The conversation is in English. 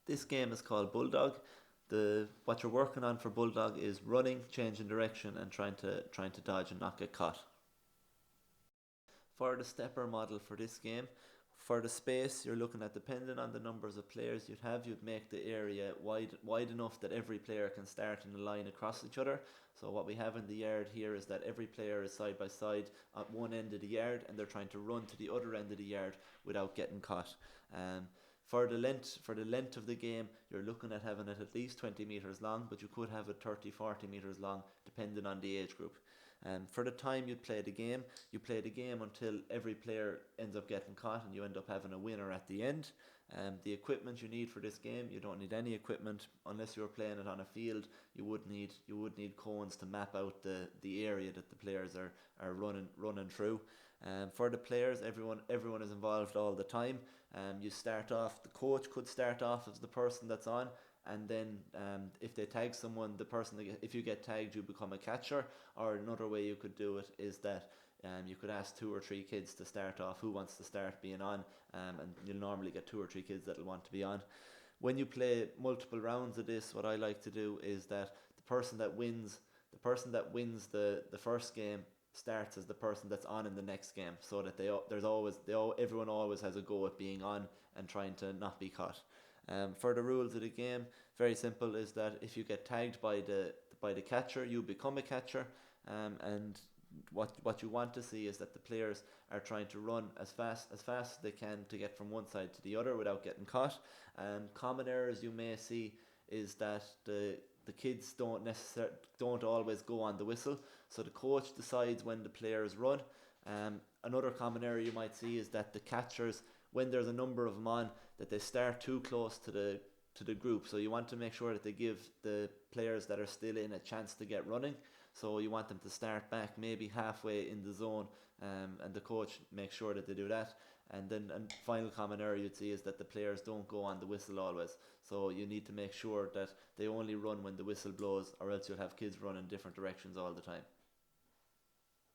This game is called Bulldog. The what you're working on for Bulldog is running, changing direction, and trying to dodge and not get caught. For the stepper model for this game, for the space you're looking at, depending on the numbers of players you'd make the area wide enough that every player can start in a line across each other. So what we have in the yard here is that every player is side by side at one end of the yard, and they're trying to run to the other end of the yard without getting caught. Um, for the length of the game, you're looking at having it at least 20 meters long, but you could have it 30, 40 meters long, depending on the age group. For the time you play the game until every player ends up getting caught, and you end up having a winner at the end. The equipment you need for this game, you don't need any equipment unless you're playing it on a field. You would need cones to map out the area that the players are running through. For the players, everyone is involved all the time. You start off. The coach could start off as the person that's on, and then if they tag someone, if you get tagged, you become a catcher. Or another way you could do it is that you could ask two or three kids to start off who wants to start being on, and you'll normally get two or three kids that'll want to be on. When you play multiple rounds of this, what I like to do is that the person that wins the first game starts as the person that's on in the next game, so that everyone always has a go at being on and trying to not be caught. For the rules of the game, very simple, is that if you get tagged by the catcher, you become a catcher, and what you want to see is that the players are trying to run as fast as they can to get from one side to the other without getting caught. Common errors you may see is that the kids don't always go on the whistle, so the coach decides when the players run. Another common error you might see is that the catchers, when there's a number of them on, that they start too close to the group. So you want to make sure that they give the players that are still in a chance to get running. So you want them to start back maybe halfway in the zone, and the coach makes sure that they do that. And final common error you'd see is that the players don't go on the whistle always. So you need to make sure that they only run when the whistle blows, or else you'll have kids running different directions all the time.